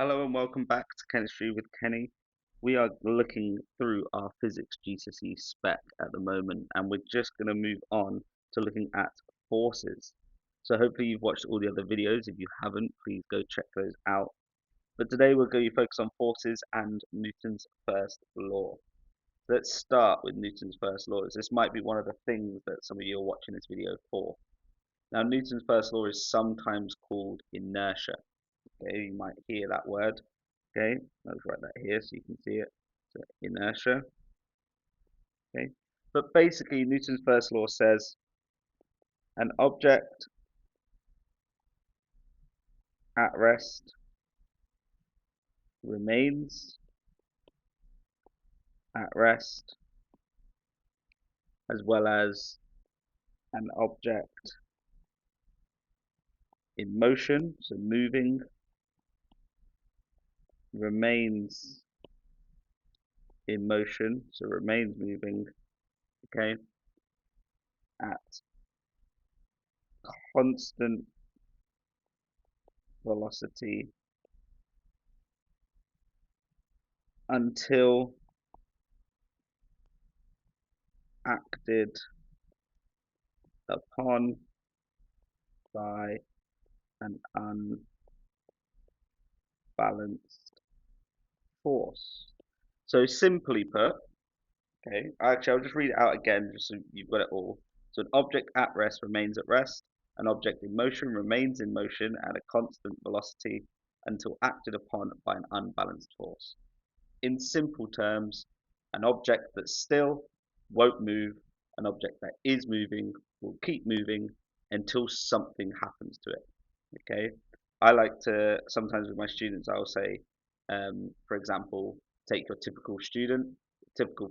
Hello and welcome back to Chemistry with Kenny. We are looking through our physics GCSE spec at the moment, and we're just going to move on to looking at forces. So hopefully you've watched all the other videos. If you haven't, please go check those out. But today we're going to focus on forces and Newton's first law. Let's start with Newton's first law, as this might be one of the things that some of you are watching this video for. Now, Newton's first law is sometimes called inertia. Okay, you might hear that word. Okay, let's write that here so you can see it. So inertia. Okay, but basically Newton's first law says an object at rest remains at rest, as well as an object in motion, so moving, remains in motion, so remains moving, okay, at constant velocity until acted upon by an unbalanced force. So simply put, okay, actually I'll just read it out again just so you've got it all. So an object at rest remains at rest, an object in motion remains in motion at a constant velocity until acted upon by an unbalanced force. In simple terms, an object that's still won't move, an object that is moving will keep moving until something happens to it. Okay, I like to sometimes with my students I'll say, for example, take your typical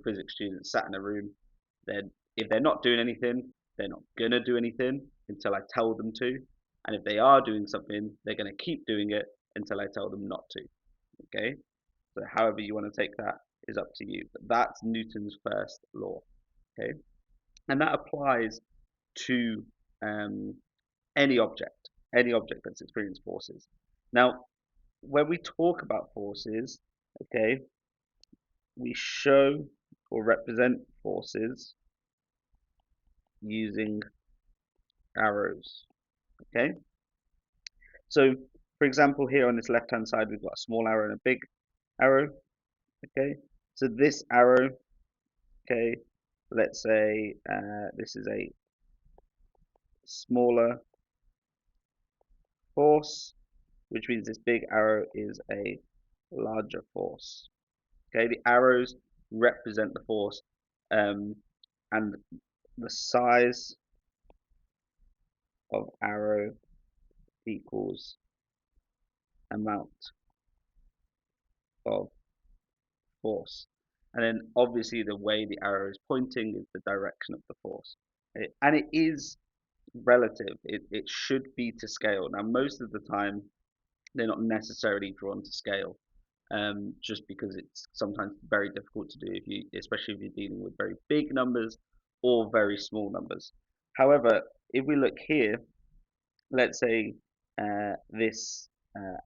physics student sat in a room. Then if they're not doing anything, they're not gonna do anything until I tell them to, and if they are doing something, they're gonna keep doing it until I tell them not to. Okay, so however you want to take that is up to you. But that's Newton's first law. Okay, and that applies to um, any object that's experienced forces. Now, when we talk about forces, okay, we show or represent forces using arrows. Okay, so for example, here on this left-hand side, we've got a small arrow and a big arrow. Okay, so this arrow, okay, let's say this is a smaller force, which means this big arrow is a larger force. Okay, the arrows represent the force, um, and the size of arrow equals amount of force. And then obviously the way the arrow is pointing is the direction of the force. And it is relative. It should be to scale. Now, most of the time, they're not necessarily drawn to scale, just because it's sometimes very difficult to do, especially if you're dealing with very big numbers or very small numbers. However, if we look here, let's say this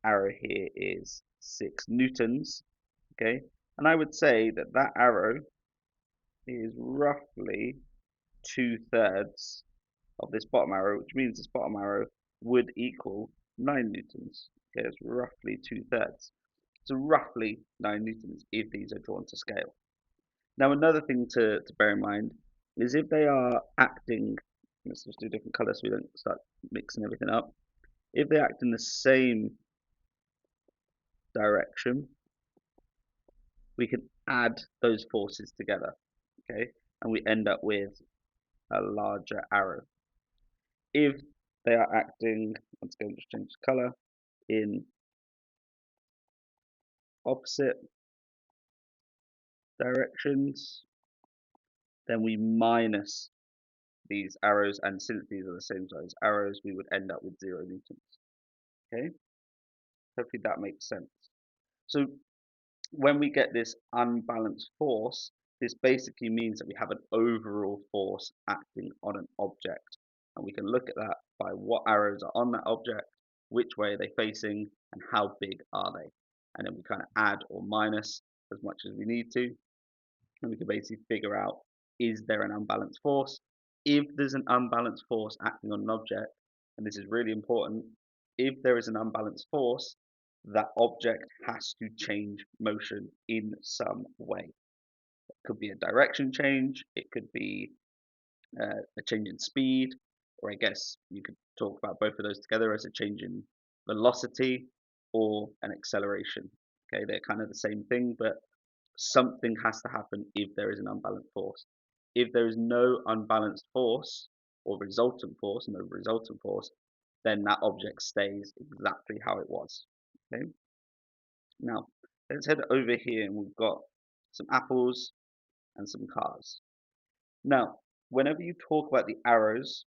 arrow here is 6 newtons, okay, and I would say that that arrow is roughly 2/3 of this bottom arrow, which means this bottom arrow would equal 9 newtons. Okay, it's roughly 2/3. So roughly 9 newtons if these are drawn to scale. Now another thing to bear in mind is if they are acting, let's just do different colours so we don't start mixing everything up. If they act in the same direction, we can add those forces together, okay, and we end up with a larger arrow. If they are acting, let's go and just change the colour, in opposite directions, then we minus these arrows, and since these are the same size arrows, we would end up with 0 newtons. Okay, hopefully that makes sense. So when we get this unbalanced force, this basically means that we have an overall force acting on an object, and we can look at that by what arrows are on that object, which way are they facing, and how big are they. and then we kind of add or minus as much as we need to, and we can basically figure out, is there an unbalanced force? If there's an unbalanced force acting on an object, and this is really important, if there is an unbalanced force, that object has to change motion in some way. It could be a direction change, it could be a change in speed, or I guess you could talk about both of those together as a change in velocity or an acceleration. Okay, they're kind of the same thing, but something has to happen if there is an unbalanced force. If there is no unbalanced force or resultant force, no resultant force, then that object stays exactly how it was. Okay, now let's head over here and we've got some apples and some cars. Now, whenever you talk about the arrows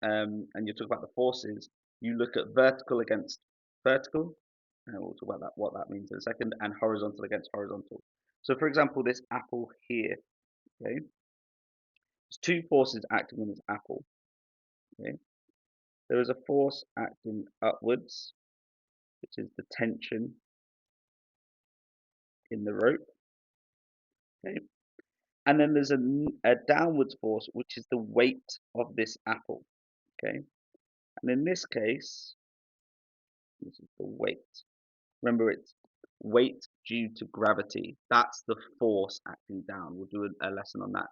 and you talk about the forces, you look at vertical against vertical, and we'll talk about that, what that means in a second, and horizontal against horizontal. So, for example, this apple here, okay, there's two forces acting on this apple. Okay, there is a force acting upwards, which is the tension in the rope. Okay, and then there's a downwards force, which is the weight of this apple. Okay, and in this case, this is the weight. Remember, it's weight due to gravity. That's the force acting down. We'll do a lesson on that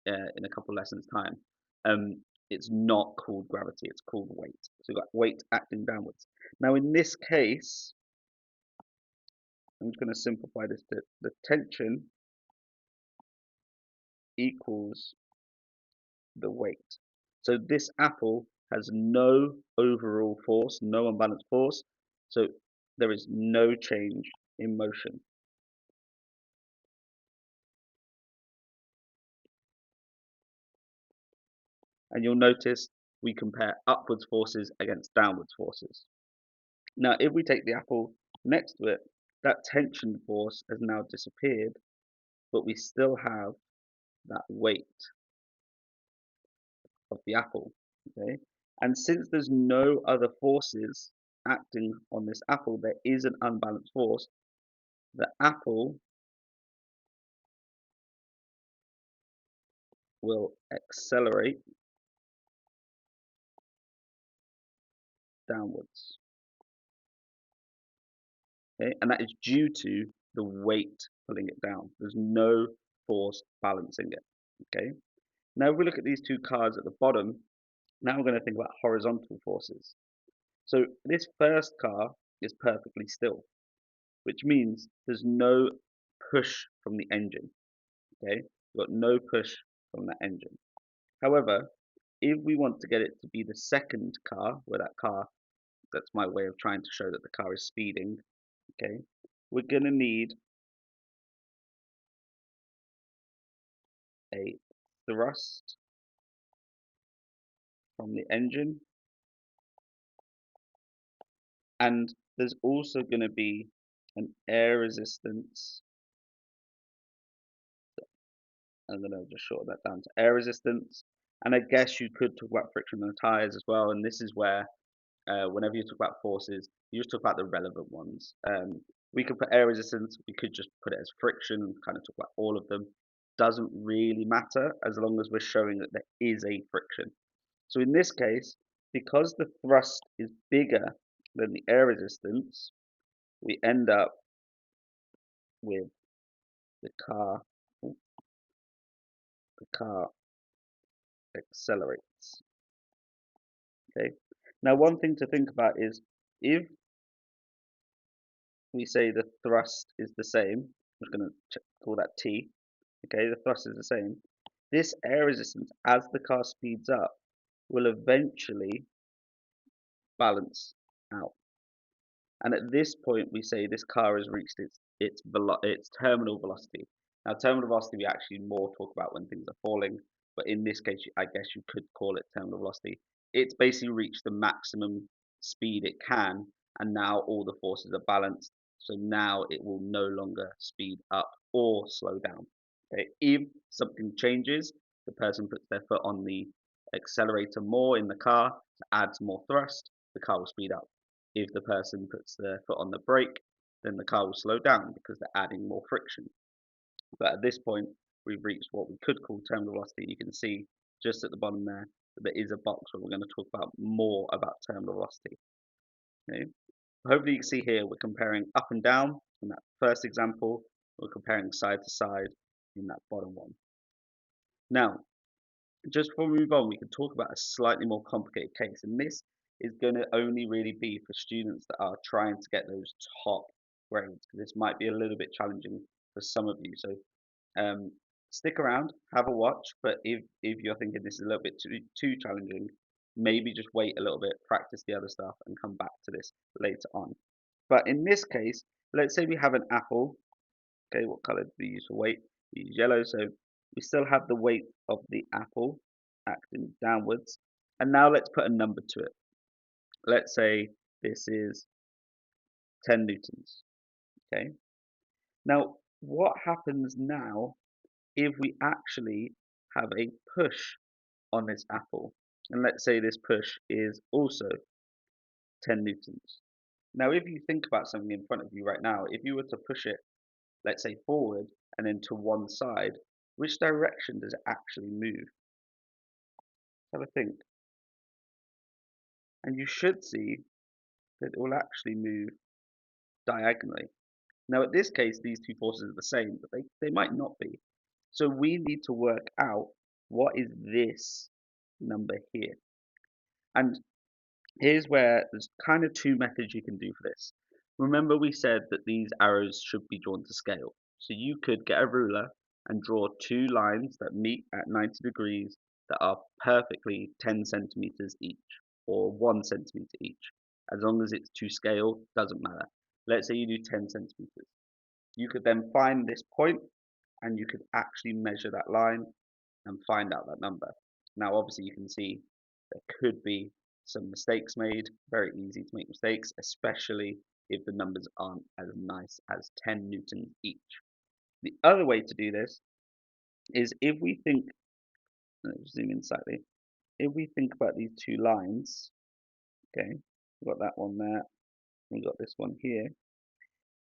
in a couple of lessons time. It's not called gravity, it's called weight. So we've got weight acting downwards. Now in this case, I'm just going to simplify this to the tension equals the weight. So this apple has no overall force, no unbalanced force. So there is no change in motion. And you'll notice we compare upwards forces against downwards forces. Now, if we take the apple next to it, that tension force has now disappeared, but we still have that weight of the apple. Okay, and since there's no other forces acting on this apple, there is an unbalanced force. The apple will accelerate downwards. Okay, and that is due to the weight pulling it down. There's no force balancing it. Okay, now if we look at these two cards at the bottom, now we're going to think about horizontal forces. So this first car is perfectly still, which means there's no push from the engine. Okay, we've got no push from the engine. However, if we want to get it to be the second car, where that car, that's my way of trying to show that the car is speeding, okay, we're going to need a thrust from the engine, and there's also going to be an air resistance. I'm going to just shorten that down to air resistance. And I guess you could talk about friction on the tires as well. And this is where, whenever you talk about forces, you just talk about the relevant ones. We could put air resistance, we could just put it as friction, kind of talk about all of them. Doesn't really matter as long as we're showing that there is a friction. So in this case, because the thrust is bigger than the air resistance, we end up with the car, the car accelerates. Okay. Now, one thing to think about is if we say the thrust is the same, I'm just going to call that T. Okay, the thrust is the same. This air resistance, as the car speeds up, will eventually balance out. And at this point, we say this car has reached its terminal velocity. Now, terminal velocity we actually more talk about when things are falling, but in this case, I guess you could call it terminal velocity. It's basically reached the maximum speed it can, and now all the forces are balanced. So now it will no longer speed up or slow down. Okay? If something changes, the person puts their foot on the accelerator more in the car to add more thrust, the car will speed up. If the person puts their foot on the brake, then the car will slow down because they're adding more friction. But at this point, we've reached what we could call terminal velocity. You can see just at the bottom there that there is a box where we're going to talk about more about terminal velocity. Okay? Hopefully you can see here we're comparing up and down in that first example. We're comparing side to side in that bottom one. Now, just before we move on, we can talk about a slightly more complicated case, and this is going to only really be for students that are trying to get those top grades. This might be a little bit challenging for some of you, so stick around, have a watch. But if you're thinking this is a little bit too challenging, maybe just wait a little bit, practice the other stuff, and come back to this later on. But in this case, let's say we have an apple. Okay, what color do we use for weight? We use yellow, so we still have the weight of the apple acting downwards. And now let's put a number to it. Let's say this is 10 newtons. Okay. Now, what happens now if we actually have a push on this apple? And let's say this push is also 10 newtons. Now, if you think about something in front of you right now, if you were to push it, let's say forward and then to one side, which direction does it actually move? Have a think. And you should see that it will actually move diagonally. Now, in this case, these two forces are the same, but they might not be. So we need to work out what is this number here. And here's where there's kind of two methods you can do for this. Remember we said that these arrows should be drawn to scale. So you could get a ruler and draw two lines that meet at 90 degrees that are perfectly 10 centimeters each or 1 centimeter each. As long as it's to scale, doesn't matter. Let's say you do 10 centimeters. You could then find this point and you could actually measure that line and find out that number. Now, obviously, you can see there could be some mistakes made. Very easy to make mistakes, especially if the numbers aren't as nice as 10 newtons each. The other way to do this is if we think, let's zoom in slightly, if we think about these two lines, okay, we've got that one there, we've got this one here.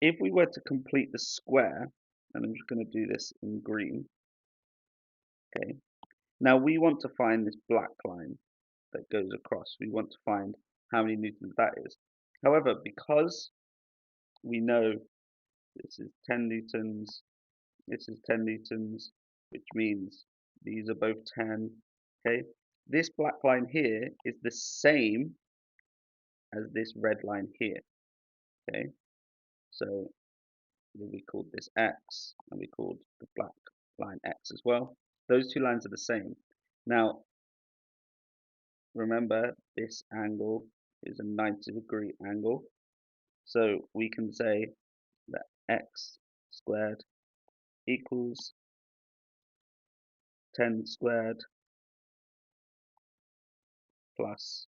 If we were to complete the square, and I'm just going to do this in green, okay, now we want to find this black line that goes across. We want to find how many newtons that is. However, because we know this is 10 newtons, this is 10 newtons, which means these are both 10, okay? This black line here is the same as this red line here, okay? So we called this X, and we called the black line X as well. Those two lines are the same. Now, remember, this angle is a 90-degree angle. So we can say that x squared equals 10 squared plus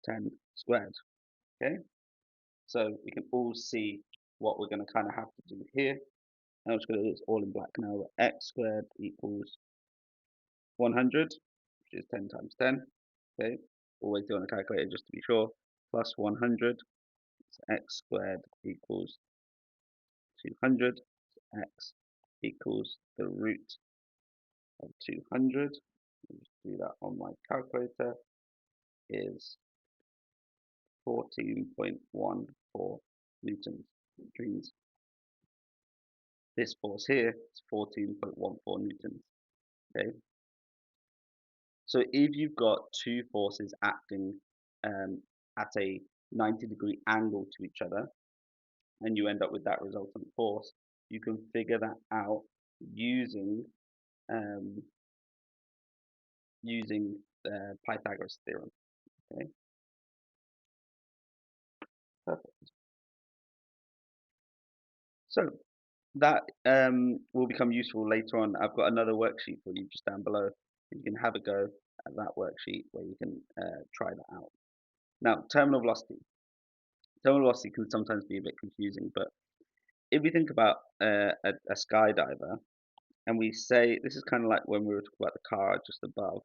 10 squared. Okay, so we can all see what we're going to kind of have to do here. I'm just going to do this all in black now. X squared equals 100, which is 10 times 10. Okay, always do on a calculator just to be sure. Plus 100, so x squared equals 200. So x equals the root of 200. I'll just do that on my calculator. Is 14.14 newtons, which means this force here is 14.14 newtons. Okay, so if you've got two forces acting at a 90-degree angle to each other, and you end up with that resultant force, you can figure that out using the Pythagoras theorem. Okay, perfect. So that will become useful later on. I've got another worksheet for you just down below. You can have a go at that worksheet where you can try that out. Now, terminal velocity. Terminal velocity can sometimes be a bit confusing, but if we think about a skydiver, and we say, this is kind of like when we were talking about the car just above,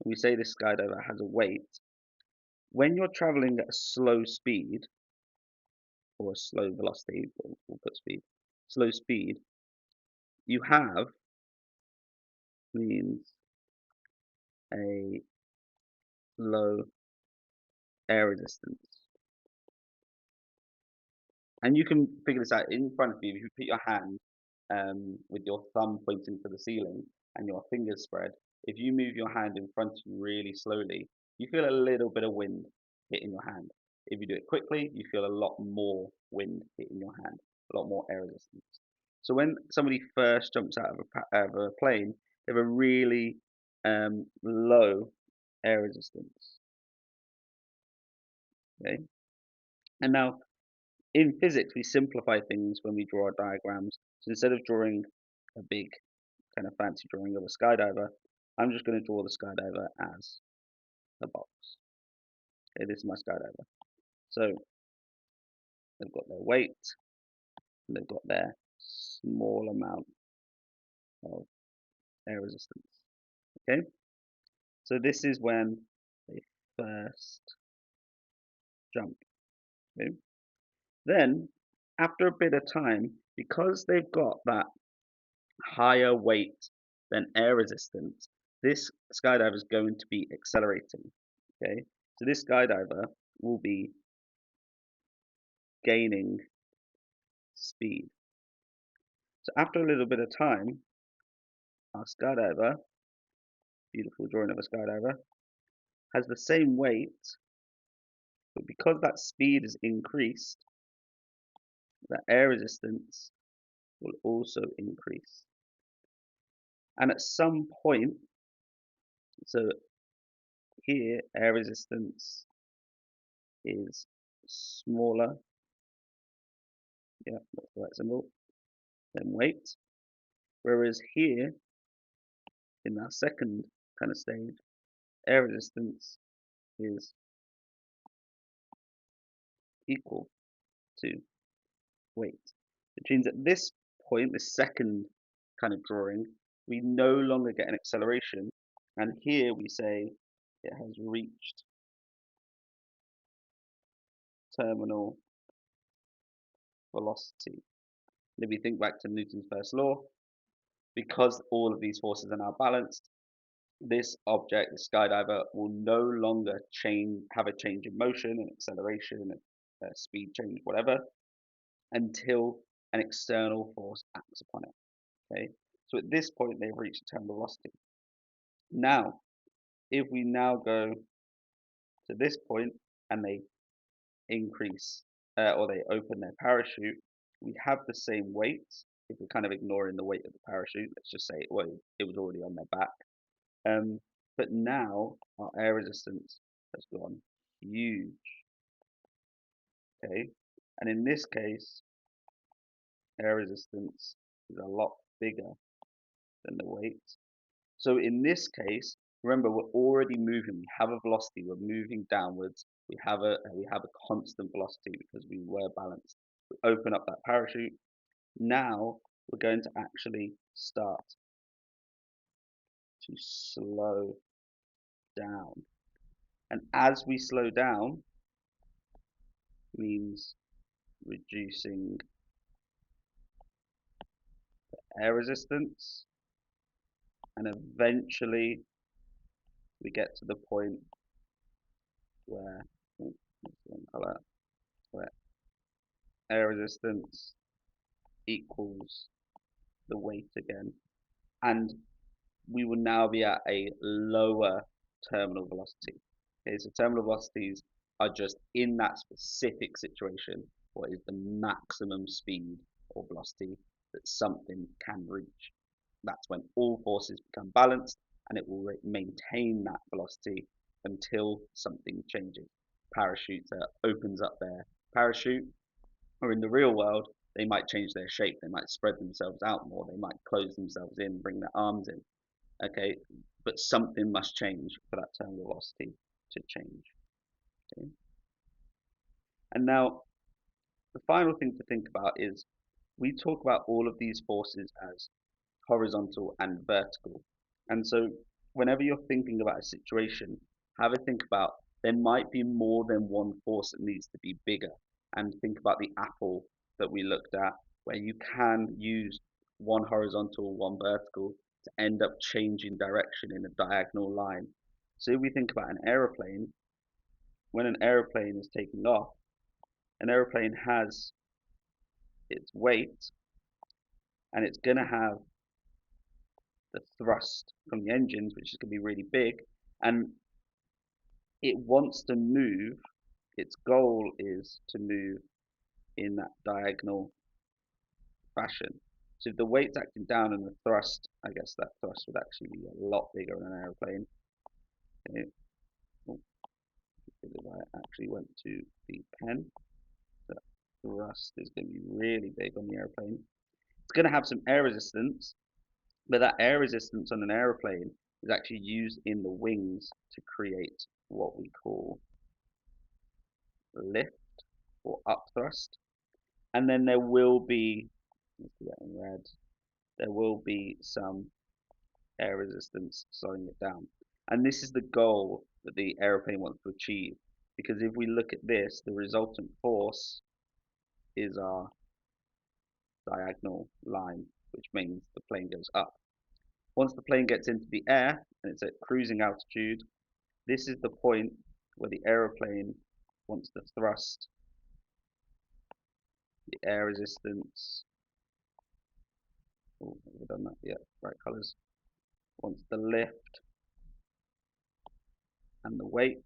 and we say this skydiver has a weight, when you're traveling at a slow speed, or a slow velocity, we'll put speed, slow speed, you have means a low air resistance. And you can figure this out in front of you. If you put your hand with your thumb pointing to the ceiling and your fingers spread, if you move your hand in front of you really slowly, you feel a little bit of wind hitting your hand. If you do it quickly, you feel a lot more wind hitting your hand, a lot more air resistance. So when somebody first jumps out of a plane, they have a really low air resistance. Okay, and now in physics, we simplify things when we draw our diagrams. So instead of drawing a big kind of fancy drawing of a skydiver, I'm just going to draw the skydiver as a box. Okay, this is my skydiver. So they've got their weight, and they've got their small amount of air resistance. Okay, so this is when they first jump. Okay? Then, after a bit of time, because they've got that higher weight than air resistance, this skydiver is going to be accelerating. Okay, so this skydiver will be gaining speed. So after a little bit of time, our skydiver, beautiful drawing of a skydiver, has the same weight, but because that speed is increased, the air resistance will also increase. And at some point, so here air resistance is smaller, yeah, that's the right symbol, than weight. Whereas here, in that second kind of stage, air resistance is equal to weight. Which means at this point, this second kind of drawing, we no longer get an acceleration. And here we say it has reached terminal velocity. And if we think back to Newton's first law, because all of these forces are now balanced, this object, the skydiver, will no longer have a change in motion, an acceleration, a speed change, whatever, until an external force acts upon it. Okay, so at this point they've reached terminal velocity. Now, if we now go to this point and they increase or they open their parachute, we have the same weight. If we're kind of ignoring the weight of the parachute, let's just say it was already on their back. But now our air resistance has gone huge. Okay, and in this case, air resistance is a lot bigger than the weight. So in this case, remember we're already moving. We have a velocity. We're moving downwards. We have a constant velocity because we were balanced. We open up that parachute. Now we're going to actually start to slow down. And as we slow down, means reducing air resistance, and eventually we get to the point where, oh, color, where air resistance equals the weight again, and we will now be at a lower terminal velocity. Okay, so terminal velocities are just in that specific situation what is the maximum speed or velocity that something can reach. That's when all forces become balanced and it will maintain that velocity until something changes. Parachuter opens up their parachute, or in the real world, they might change their shape. They might spread themselves out more. They might close themselves in, bring their arms in. Okay, but something must change for that terminal velocity to change. Okay? And now the final thing to think about is we talk about all of these forces as horizontal and vertical. And so whenever you're thinking about a situation, have a think about there might be more than one force that needs to be bigger. and think about the apple that we looked at, where you can use one horizontal, one vertical to end up changing direction in a diagonal line. So if we think about an aeroplane, when an aeroplane is taking off, an aeroplane has its weight and it's going to have the thrust from the engines, which is going to be really big, and it wants to move. Its goal is to move in that diagonal fashion. So if the weight's acting down and the thrust, I guess that thrust would actually be a lot bigger in an aeroplane. Okay. Oh, I actually went to the pen. The thrust is going to be really big on the aeroplane. It's going to have some air resistance, but that air resistance on an aeroplane is actually used in the wings to create what we call lift or upthrust. And then there will be, let's do that in red, there will be some air resistance slowing it down. And this is the goal that the aeroplane wants to achieve. Because if we look at this, the resultant force is our diagonal line, which means the plane goes up. Once the plane gets into the air and it's at cruising altitude, this is the point where the aeroplane wants to thrust the air resistance. Oh, have we done that? Yeah, right colors. Wants the lift and the weight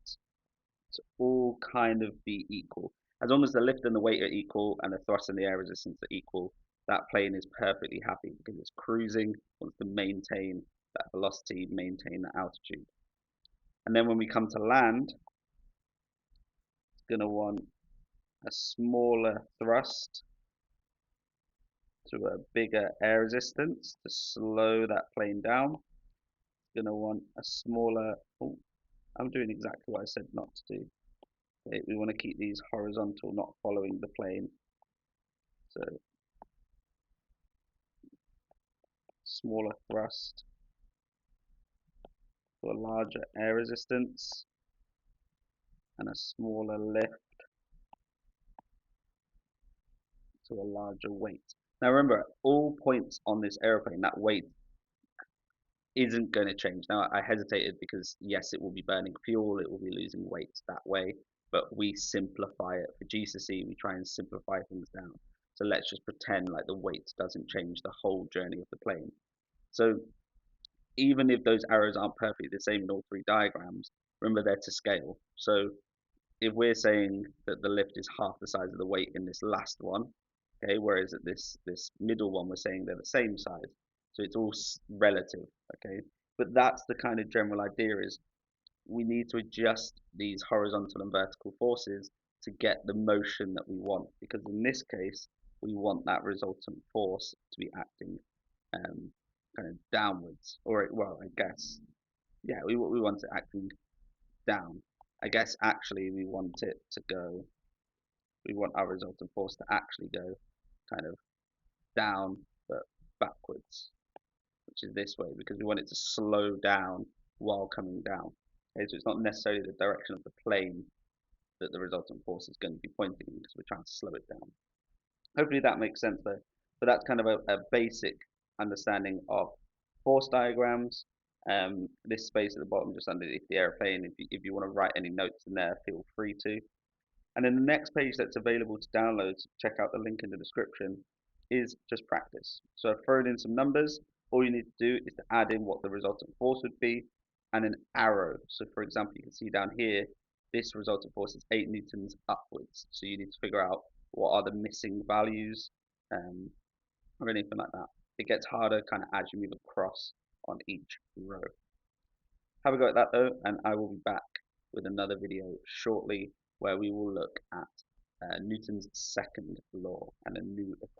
to all kind of be equal. As long as the lift and the weight are equal and the thrust and the air resistance are equal, that plane is perfectly happy because it's cruising, wants to maintain that velocity, maintain that altitude. And then when we come to land, it's going to want a smaller thrust to a bigger air resistance to slow that plane down. It's going to want a smaller, oh, I'm doing exactly what I said not to do. Okay, we want to keep these horizontal, not following the plane. So smaller thrust to a larger air resistance and a smaller lift to a larger weight. Now remember, all points on this aeroplane, that weight isn't going to change. Now I hesitated because yes, it will be burning fuel, it will be losing weight that way, but we simplify it. For GCSE, we try and simplify things down. So let's just pretend like the weight doesn't change the whole journey of the plane. So even if those arrows aren't perfectly the same in all three diagrams, remember they're to scale. So if we're saying that the lift is half the size of the weight in this last one, okay, whereas at this middle one we're saying they're the same size, so it's all relative, okay. But that's the kind of general idea, is we need to adjust these horizontal and vertical forces to get the motion that we want, because in this case we want that resultant force to be acting kind of downwards, or well, I guess, yeah, we want it acting down. I guess actually we want it to go, we want our resultant force to actually go kind of down but backwards, which is this way, because we want it to slow down while coming down. Okay, so it's not necessarily the direction of the plane that the resultant force is going to be pointing in, because we're trying to slow it down. Hopefully that makes sense though. But that's kind of a basic understanding of force diagrams. This space at the bottom just underneath the airplane, if you want to write any notes in there, feel free to. And then the next page that's available to download, check out the link in the description, is just practice. So I've thrown in some numbers. All you need to do is to add in what the resultant force would be and an arrow. So for example, you can see down here, this resultant force is 8 newtons upwards. So you need to figure out what are the missing values or anything like that. It gets harder kind of as you move across on each row. Have a go at that though, and I will be back with another video shortly where we will look at Newton's second law and a new equation.